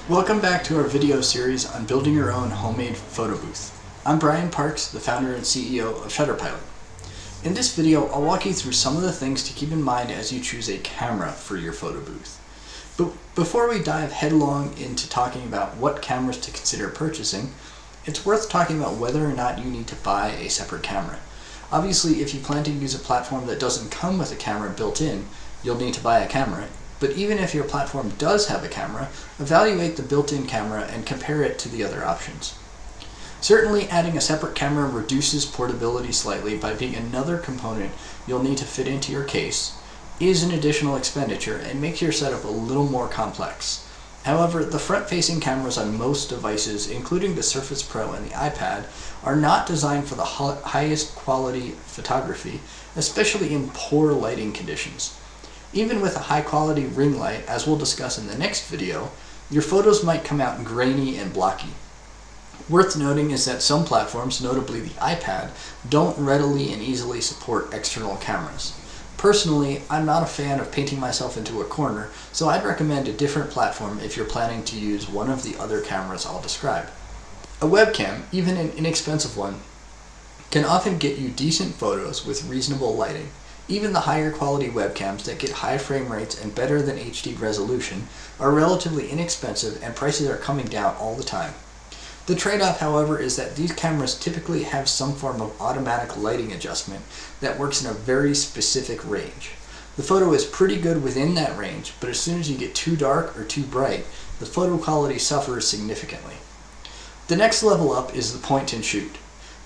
Welcome back to our video series on building your own homemade photo booth. I'm Brian Parks, the founder and CEO of Shutterpilot. In this video, I'll walk you through some of the things to keep in mind as you choose a camera for your photo booth. But before we dive headlong into talking about what cameras to consider purchasing, it's worth talking about whether or not you need to buy a separate camera. Obviously, if you plan to use a platform that doesn't come with a camera built in, you'll need to buy a camera. But even if your platform does have a camera, evaluate the built-in camera and compare it to the other options. Certainly, adding a separate camera reduces portability slightly by being another component you'll need to fit into your case, is an additional expenditure, and makes your setup a little more complex. However, the front-facing cameras on most devices, including the Surface Pro and the iPad, are not designed for the highest quality photography, especially in poor lighting conditions. Even with a high-quality ring light, as we'll discuss in the next video, your photos might come out grainy and blocky. Worth noting is that some platforms, notably the iPad, don't readily and easily support external cameras. Personally, I'm not a fan of painting myself into a corner, so I'd recommend a different platform if you're planning to use one of the other cameras I'll describe. A webcam, even an inexpensive one, can often get you decent photos with reasonable lighting. Even the higher quality webcams that get high frame rates and better than HD resolution are relatively inexpensive, and prices are coming down all the time. The trade-off, however, is that these cameras typically have some form of automatic lighting adjustment that works in a very specific range. The photo is pretty good within that range, but as soon as you get too dark or too bright, the photo quality suffers significantly. The next level up is the point and shoot.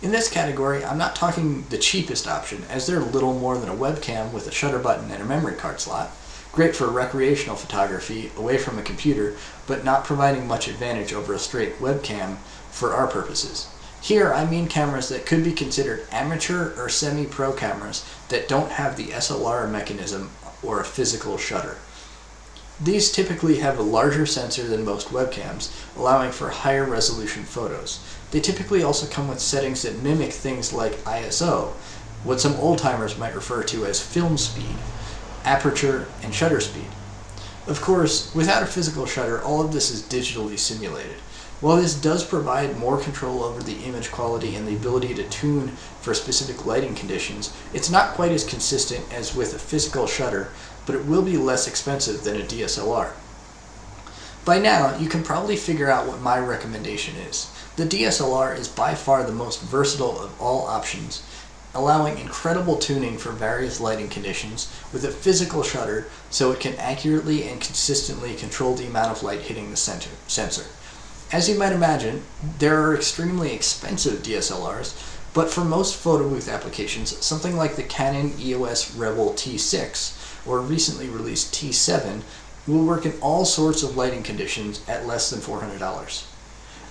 In this category, I'm not talking the cheapest option, as they're little more than a webcam with a shutter button and a memory card slot, great for recreational photography away from a computer, but not providing much advantage over a straight webcam for our purposes. Here, I mean cameras that could be considered amateur or semi-pro cameras that don't have the SLR mechanism or a physical shutter. These typically have a larger sensor than most webcams, allowing for higher resolution photos. They typically also come with settings that mimic things like ISO, what some old-timers might refer to as film speed, aperture, and shutter speed. Of course, without a physical shutter, all of this is digitally simulated. While this does provide more control over the image quality and the ability to tune for specific lighting conditions, it's not quite as consistent as with a physical shutter, but it will be less expensive than a DSLR. By now, you can probably figure out what my recommendation is. The DSLR is by far the most versatile of all options, allowing incredible tuning for various lighting conditions with a physical shutter so it can accurately and consistently control the amount of light hitting the sensor. As you might imagine, there are extremely expensive DSLRs, but for most photo booth applications, something like the Canon EOS Rebel T6 or recently released T7 will work in all sorts of lighting conditions at less than $400.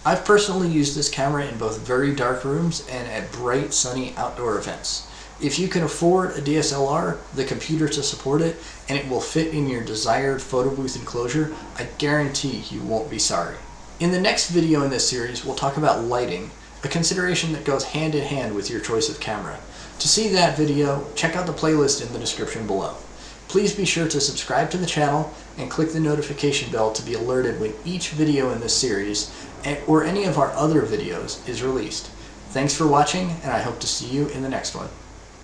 I've personally used this camera in both very dark rooms and at bright, sunny outdoor events. If you can afford a DSLR, the computer to support it, and it will fit in your desired photo booth enclosure, I guarantee you won't be sorry. In the next video in this series, we'll talk about lighting, a consideration that goes hand in hand with your choice of camera. To see that video, check out the playlist in the description below. Please be sure to subscribe to the channel and click the notification bell to be alerted when each video in this series or any of our other videos is released. Thanks for watching, and I hope to see you in the next one.